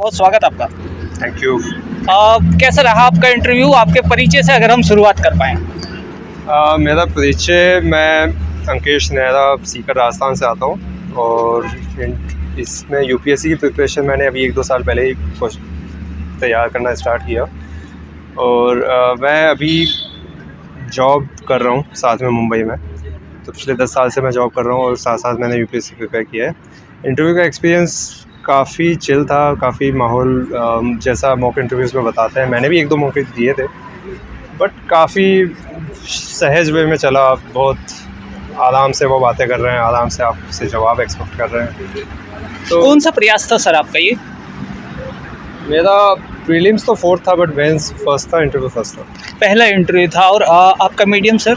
बहुत स्वागत आपका। Thank you. कैसा रहा आपका इंटरव्यू? आपके परिचय से अगर हम शुरुआत कर पाएँ। मेरा परिचय, मैं अंकेश नेहरा सीकर राजस्थान से आता हूँ और इसमें यूपीएससी की प्रिपरेशन मैंने अभी 1-2 साल पहले ही तैयार करना स्टार्ट किया और मैं अभी जॉब कर रहा हूँ साथ में मुंबई में। तो पिछले 10 साल से मैं जॉब कर रहा हूँ और साथ साथ मैंने यूपीएससी प्रिपेयर किया है। इंटरव्यू का एक्सपीरियंस काफ़ी चिल था, काफ़ी माहौल जैसा मॉक इंटरव्यूज़ में बताते हैं, मैंने भी 1-2 मौके दिए थे, बट काफ़ी सहज वे में चला। बहुत आराम से वो बातें कर रहे हैं, आराम से आपसे जवाब एक्सपेक्ट कर रहे हैं। तो कौन सा प्रयास था सर आपका ये? मेरा प्रीलिम्स तो 4th था, बट मेंस फर्स्ट था, इंटरव्यू फर्स्ट था। पहला इंटरव्यू था। और आपका मीडियम सर?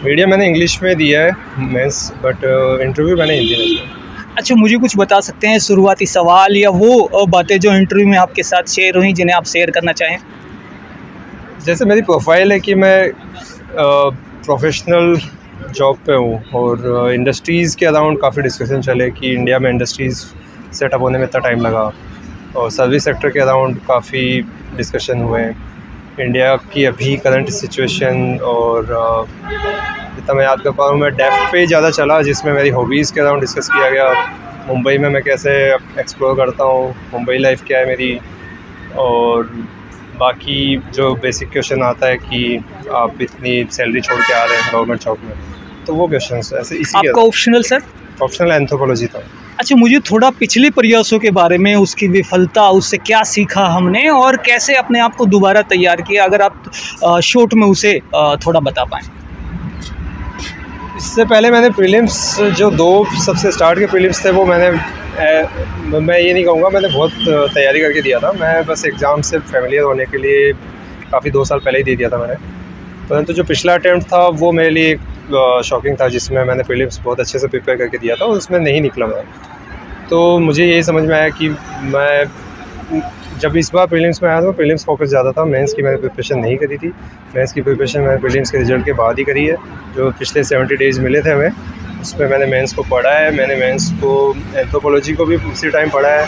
मीडियम मैंने इंग्लिश में दिया है मेंस, बट इंटरव्यू मैंने हिंदी में दिया। अच्छा, मुझे कुछ बता सकते हैं शुरुआती सवाल या वो बातें जो इंटरव्यू में आपके साथ शेयर हुई जिन्हें आप शेयर करना चाहें? जैसे मेरी प्रोफाइल है कि मैं प्रोफेशनल जॉब पे हूँ और इंडस्ट्रीज़ के अराउंड काफ़ी डिस्कशन चले कि इंडिया में इंडस्ट्रीज़ सेटअप होने में इतना टाइम लगा, और सर्विस सेक्टर के अराउंड काफ़ी डिस्कशन हुए, इंडिया की अभी करंट सिचुएशन, और जितना मैं याद कर पा रहा हूँ मैं डेफ पे ज़्यादा चला जिसमें मेरी हॉबीज़ के अराउंड डिस्कस किया गया। मुंबई में मैं कैसे एक्सप्लोर करता हूँ, मुंबई लाइफ क्या है मेरी, और बाकी जो बेसिक क्वेश्चन आता है कि आप इतनी सैलरी छोड़ के आ रहे हैं गवर्नमेंट जॉब में, तो वो क्वेश्चन ऐसे इसी आपका ऑप्शनल सर? ऑप्शनल एंथ्रोपोलॉजी था। अच्छा, मुझे थोड़ा पिछले प्रयासों के बारे में, उसकी विफलता, उससे क्या सीखा हमने और कैसे अपने आप को दोबारा तैयार किया, अगर आप शॉर्ट में उसे थोड़ा बता पाएँ। इससे पहले मैंने प्रीलिम्स, जो 2 सबसे स्टार्ट के प्रीलिम्स थे, वो मैं ये नहीं कहूँगा मैंने बहुत तैयारी करके दिया था। मैं बस एग्ज़ाम से फेमिलियर होने के लिए काफ़ी 2 साल पहले ही दे दिया था मैंने। परंतु जो पिछला अटैम्प्ट था वो मेरे लिए शॉकिंग था, जिसमें मैंने प्रीलिम्स बहुत अच्छे से प्रिपेयर करके दिया था और उसमें नहीं निकला मैं। तो मुझे यही समझ में आया कि मैं जब इस बार प्रीलिम्स में आया तो प्रीलिम्स फोकस ज़्यादा था, मेंस की मैंने प्रिपरेशन नहीं करी थी। मेंस की प्रिपरेशन मैंने प्रीलिम्स के रिजल्ट के बाद ही करी है। जो पिछले 70 डेज़ मिले थे हमें, उसमें मैंने मेंस को पढ़ा है, मैंने मेंस को एंथ्रोपोलॉजी को भी उसी टाइम पढ़ा है।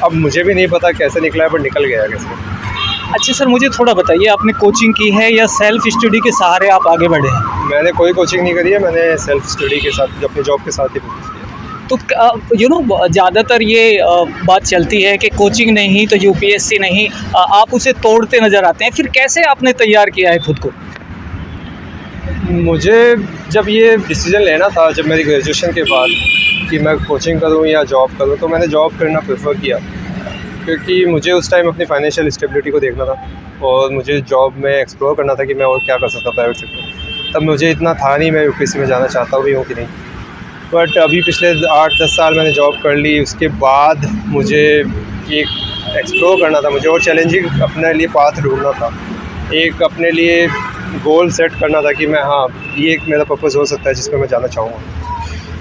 अब मुझे भी नहीं पता कैसे निकला है, बट निकल गया कैसे। अच्छा सर, मुझे थोड़ा बताइए, आपने कोचिंग की है या सेल्फ स्टडी के सहारे आप आगे बढ़े हैं? मैंने कोई कोचिंग नहीं करी है, मैंने सेल्फ स्टडी के साथ अपने जॉब के साथ ही किया। तो ज़्यादातर ये बात चलती है कि कोचिंग नहीं तो यूपीएससी नहीं, आप उसे तोड़ते नज़र आते हैं। फिर कैसे आपने तैयार किया है खुद को? मुझे जब ये डिसीजन लेना था, जब मेरी ग्रेजुएशन के बाद, कि मैं कोचिंग करूँ या जॉब करूँ, तो मैंने जॉब करना प्रेफर किया, क्योंकि मुझे उस टाइम अपनी फाइनेंशियल स्टेबिलिटी को देखना था और मुझे जॉब में एक्सप्लोर करना था कि मैं और क्या कर सकता प्राइवेट सेक्टर। तब मुझे इतना था नहीं मैं यूपीएससी में जाना चाहता भी हूँ कि नहीं, बट अभी पिछले 8-10 साल मैंने जॉब कर ली। उसके बाद मुझे एक एक्सप्लोर करना था, मुझे और चैलेंजिंग अपने लिए पाथ ढूंढना था, एक अपने लिए गोल सेट करना था कि मैं, हाँ, ये एक मेरा पर्पस हो सकता है जिसमें मैं जाना चाहूँगा।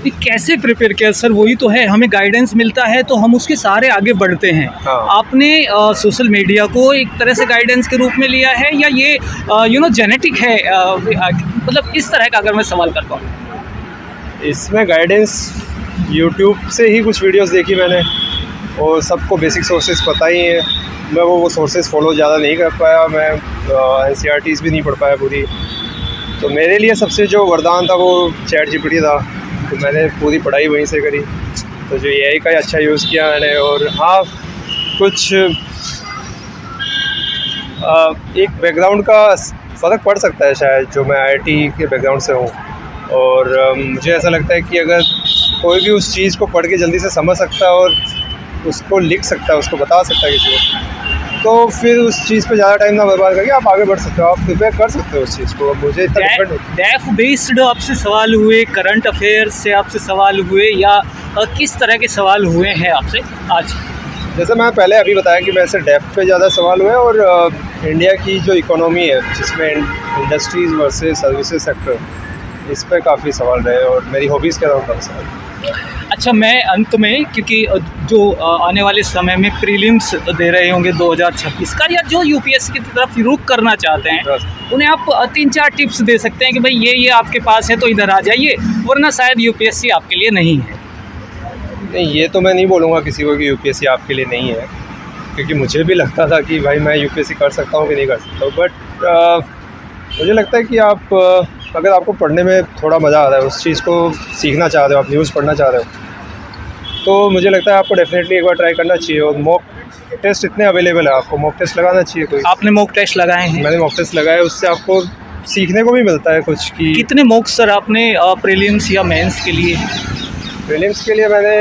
ये कैसे प्रिपेयर किया सर? वही तो है, हमें गाइडेंस मिलता है तो हम उसके सहारे आगे बढ़ते हैं। हाँ। आपने सोशल मीडिया को एक तरह से गाइडेंस के रूप में लिया है या ये जेनेटिक है? मतलब इस तरह का अगर मैं सवाल कर पाऊँ। इसमें गाइडेंस यूट्यूब से ही कुछ वीडियोस देखी मैंने, और सबको बेसिक सोर्सेज पता ही है। मैं वो सोर्सेज फॉलो ज़्यादा नहीं कर पाया, मैं एनसीईआरटीज़ भी नहीं पढ़ पाया पूरी। तो मेरे लिए सबसे जो वरदान था वो चैट जीपीटी था, तो मैंने पूरी पढ़ाई वहीं से करी। तो जो एआई का अच्छा यूज़ किया मैंने, और हाँ, कुछ एक बैकग्राउंड का फ़र्क पड़ सकता है शायद, जो मैं आईआईटी के बैकग्राउंड से हूँ, और मुझे ऐसा लगता है कि अगर कोई भी उस चीज़ को पढ़ के जल्दी से समझ सकता है और उसको लिख सकता है, उसको बता सकता है किसी को, तो फिर उस चीज़ पे ज़्यादा टाइम ना बर्बाद करके आप आगे बढ़ सकते हो, आप प्रिपेयर कर सकते हो उस चीज़ को। मुझे इतना डिफरेंट डेफ बेस्ड आपसे सवाल हुए, करंट अफेयर्स से आपसे सवाल हुए, या किस तरह के सवाल हुए हैं आपसे आज? जैसे मैं पहले अभी बताया कि वैसे डेफ पे ज़्यादा सवाल हुए, और इंडिया की जो इकोनॉमी है जिसमें इंडस्ट्रीज़ वर्सेस सर्विसेज सेक्टर, इस पे काफ़ी सवाल रहे, और मेरी हॉबीज़ के अराउंड काफ़ी सवाल। अच्छा, मैं अंत में, क्योंकि जो आने वाले समय में प्रीलिम्स दे रहे होंगे 2026 का, या जो यूपीएससी की तरफ रुख करना चाहते हैं, उन्हें आप 3-4 टिप्स दे सकते हैं कि भाई ये आपके पास है तो इधर आ जाइए, वरना शायद यूपीएससी आपके लिए नहीं है। नहीं, ये तो मैं नहीं बोलूँगा किसी को कि यूपीएससी आपके लिए नहीं है। क्योंकि मुझे भी लगता था कि भाई मैं यूपीएससी कर सकता हूँ कि नहीं कर सकता हूँ, बट मुझे लगता है कि आप अगर आपको पढ़ने में थोड़ा मज़ा आ रहा है, उस चीज़ को सीखना चाह रहे हो, आप न्यूज़ पढ़ना चाह रहे हो, तो मुझे लगता है आपको डेफिनेटली एक बार ट्राई करना चाहिए। और मॉक टेस्ट इतने अवेलेबल है, आपको मॉक टेस्ट लगाना चाहिए कोई। आपने मॉक टेस्ट लगाए हैं? मैंने मॉक टेस्ट लगाया, उससे आपको सीखने को भी मिलता है कुछ कि कितने मॉक्स सर आपने प्रीलिम्स या मेंस के लिए? प्रीलिम्स के लिए मैंने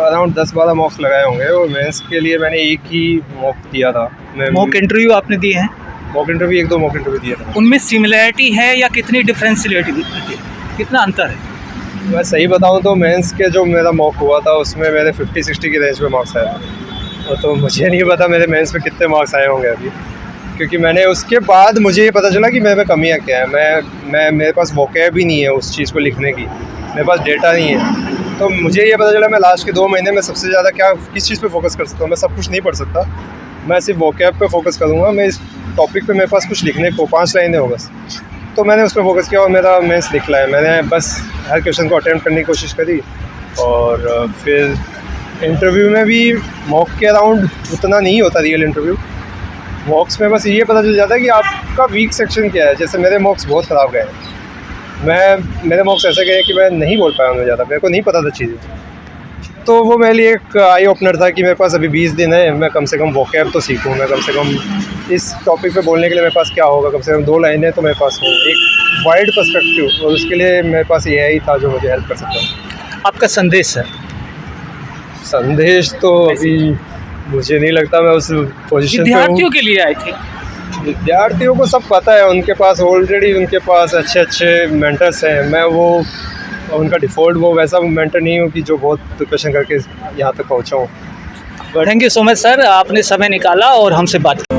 अराउंड 10-12 मॉक्स लगाए होंगे, और मेंस के लिए मैंने एक ही मॉक दिया था। मैं मॉक इंटरव्यू आपने दिए हैं? मॉक इंटरव्यू 1-2 मॉक इंटरव्यू दिया था। उनमें सिमिलैरिटी है या कितनी डिफरेंशियलिटी है, कितना अंतर है? मैं सही बताऊं तो मेंस के जो मेरा मॉक हुआ था उसमें मेरे 50-60 की रेंज में मार्क्स आए थे, और तो मुझे नहीं पता मेरे मेंस में कितने मार्क्स आए होंगे अभी, क्योंकि मैंने उसके बाद मुझे ये पता चला कि मेरे में कमियां क्या है। मैं मेरे पास वोकैब ही नहीं है उस चीज़ को लिखने की, मेरे पास डेटा नहीं है। तो मुझे ये पता चला मैं लास्ट के 2 महीने में सबसे ज़्यादा किस चीज़ पे फोकस कर सकता हूँ। मैं सब कुछ नहीं पढ़ सकता, मैं सिर्फ वोकैब पे फोकस करूँगा। मैं इस टॉपिक पे मेरे पास कुछ लिखने को 5 लाइनें हो बस, तो मैंने उस पर फोकस किया और मेरा मेंस निकला है। मैंने बस हर क्वेश्चन को अटेम्प्ट करने की कोशिश करी, और फिर इंटरव्यू में भी मॉक के अराउंड उतना नहीं होता रियल इंटरव्यू। मॉक्स में बस ये पता चल जाता है कि आपका वीक सेक्शन क्या है। जैसे मेरे मॉक्स बहुत ख़राब गए, मेरे मॉक्स ऐसे गए कि मैं नहीं बोल पाया उनमें ज़्यादा, मेरे को नहीं पता था चीज़ें। तो वो मेरे लिए एक आई ओपनर था कि मेरे पास अभी 20 दिन है, मैं कम से कम वोकैब तो सीखूँ, मैं कम से कम इस टॉपिक पे बोलने के लिए मेरे पास क्या होगा, कम से कम 2 लाइनें तो मेरे पास हो, एक वाइड पर्सपेक्टिव, और उसके लिए मेरे पास AI था जो मुझे हेल्प कर सकता है। आपका संदेश सर? संदेश तो अभी मुझे नहीं लगता मैं उस पोजीशन पे हूँ। विद्यार्थियों के लिए आई थी। विद्यार्थियों को सब पता है, उनके पास ऑलरेडी उनके पास अच्छे मेंटर्स हैं। मैं वो उनका डिफ़ॉल्ट वो वैसा मेंटर नहीं हूँ कि जो बहुत क्वेश्चन करके यहाँ तक पहुँचा हूँ। Thank you so much sir, आपने समय निकाला और हमसे बात की।